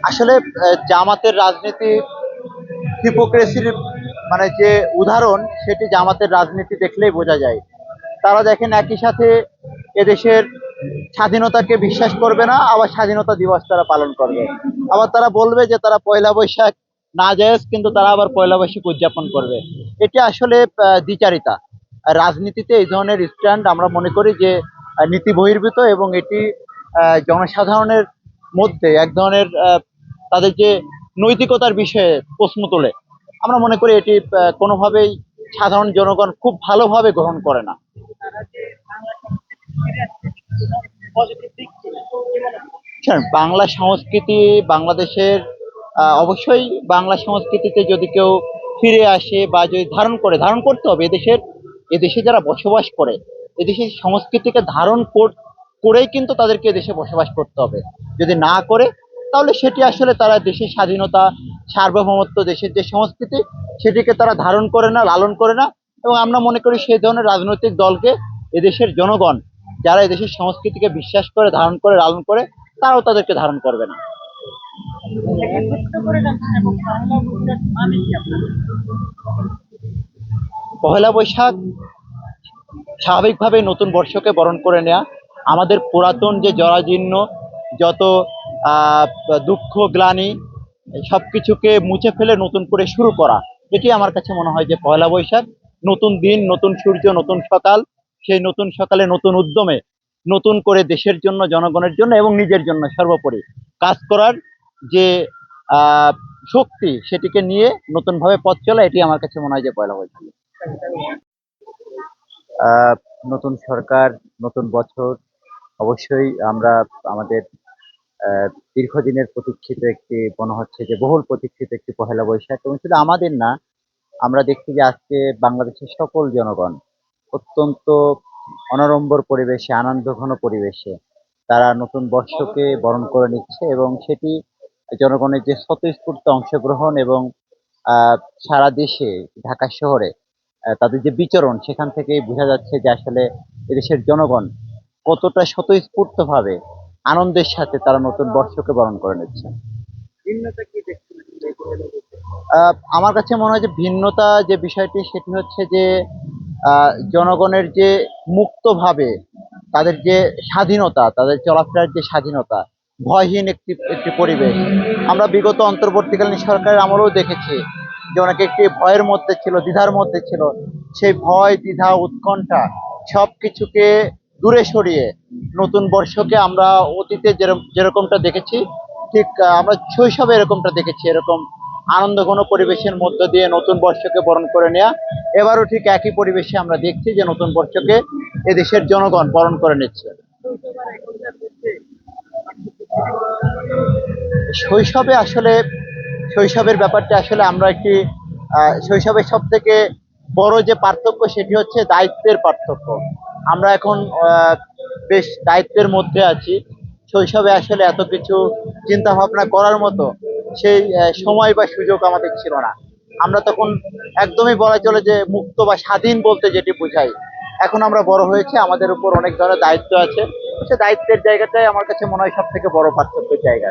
আসলে জামাতের রাজনীতি হিপোক্রেসির মানে যে উদাহরণ, সেটি জামাতের রাজনীতি দেখলেই বোঝা যায়। তারা দেখেন একই সাথে এদেশের স্বাধীনতাকে বিশ্বাস করবে না, আবার স্বাধীনতা দিবস তারা পালন করবে। আবার তারা বলবে যে তারা পয়লা বৈশাখ না জায়েজ, কিন্তু তারা আবার পয়লা বৈশাখ উদযাপন করবে। এটি আসলে দ্বিচারিতা। আর রাজনীতিতে এই ধরনের স্ট্যান্ড আমরা মনে করি যে নীতি বহির্ভূত, এবং এটি জনসাধারণের মধ্যে এক ধরনের তাদের যে নৈতিকতার বিষয়ে প্রশ্ন তোলে। আমরা মনে করি এটি কোনোভাবেই সাধারণ জনগণ খুব ভালোভাবে গ্রহণ করে না। বাংলা সংস্কৃতি বাংলাদেশের অবশ্যই বাংলা সংস্কৃতিতে যদি কেউ ফিরে আসে বা যদি ধারণ করতে হবে। এদেশে যারা বসবাস করে এদেশের সংস্কৃতিকে করেই কিন্তু তাদেরকে এদেশে বসবাস করতে হবে। যদি না করে, তাহলে সেটি আসলে তারা দেশের স্বাধীনতা, সার্বভৌমত্ব, দেশের যে সংস্কৃতি, সেটিকে তারা ধারণ করে না, লালন করে না। এবং আমরা মনে করি সেই ধরনের রাজনৈতিক দলকে এদেশের জনগণ, যারা এদেশের সংস্কৃতিকে বিশ্বাস করে, ধারণ করে, লালন করে, তারাও তাদেরকে ধারণ করবে না। পহেলা বৈশাখ স্বাভাবিকভাবে নতুন বর্ষকে বরণ করে নেওয়া, আমাদের পুরাতন যে জরাজীর্ণ যত আহ দুঃখ, গ্লানি, সবকিছুকে মুছে ফেলে নতুন করে শুরু করা। এটি আমার কাছে মনে হয় যে পয়লা বৈশাখ। নতুন দিন, নতুন সূর্য, নতুন সকাল। সেই নতুন সকালে নতুন উদ্যমে নতুন করে দেশের জন্য, জনগণের জন্য এবং নিজের জন্য সর্বোপরি কাজ করার যে আহ শক্তি, সেটিকে নিয়ে নতুন ভাবে পথ চলা, এটি আমার কাছে মনে হয় যে পয়লা বৈশাখ। আহ নতুন সরকার, নতুন বছর, অবশ্যই আমরা আমাদের দীর্ঘদিনের প্রতীক্ষিত একটি, মনে হচ্ছে যে বহুল প্রতীক্ষিত একটি পহেলা বৈশাখ। এবং শুধু আমাদের না, আমরা দেখছি যে আজকে বাংলাদেশের সকল জনগণ অত্যন্ত অনড়ম্বর পরিবেশে, আনন্দঘন পরিবেশে তারা নতুন বর্ষকে বরণ করে নিচ্ছে। এবং সেটি জনগণের যে স্বতঃস্ফূর্ত অংশগ্রহণ, এবং আহ, সারা দেশে, ঢাকা শহরে তাদের যে বিচরণ, সেখান থেকেই বোঝা যাচ্ছে যে আসলে এদেশের জনগণ কতটা স্বতঃস্ফূর্ত ভাবে, আনন্দের সাথে তারা নতুন বর্ষকে বরণ করে নিচ্ছে। আমার কাছে মনে হয় যে ভিন্নতা যে বিষয়টি, সেটি হচ্ছে যে জনগণের যে মুক্তভাবে তাদের যে স্বাধীনতা, তাদের চলাফেরার যে স্বাধীনতা, ভয়হীন একটি একটি পরিবেশ। আমরা বিগত অন্তর্বর্তীকালীন সরকারের আমলেও দেখেছি যে অনেকে একটি ভয়ের মধ্যে ছিল, দ্বিধার মধ্যে ছিল। সেই ভয়, দ্বিধা, উৎকণ্ঠা সবকিছুকে দূরে সরিয়ে নতুন বর্ষকে আমরা অতীতে যেরকমটা দেখেছি, ঠিক আমরা শৈশবে এরকমটা দেখেছি, এরকম আনন্দঘন পরিবেশের মধ্য দিয়ে নতুন বর্ষকে বরণ করে নেওয়া। এবারও ঠিক একই পরিবেশে আমরা দেখছি যে নতুন বর্ষকে এদেশের জনগণ বরণ করে নিচ্ছে। শৈশবে আসলে শৈশবের ব্যাপারটা আসলে আমরা একটি শৈশবের সব থেকে বড় যে পার্থক্য, সেটি হচ্ছে দায়িত্বের পার্থক্য। আমরা এখন বেশ দায়িত্বের মধ্যে আছি। শৈশবে আসলে এত কিছু চিন্তা ভাবনা করার মতো সেই সময় বা সুযোগ আমাদের ছিল না। আমরা তখন একদমই বলা চলে যে মুক্ত বা স্বাধীন বলতে যেটি বোঝাই। এখন আমরা বড় হয়েছে, আমাদের উপর অনেক ধরনের দায়িত্ব আছে। সে দায়িত্বের জায়গাটাই আমার কাছে মনে হয় সব থেকে বড় পার্থক্যের জায়গা।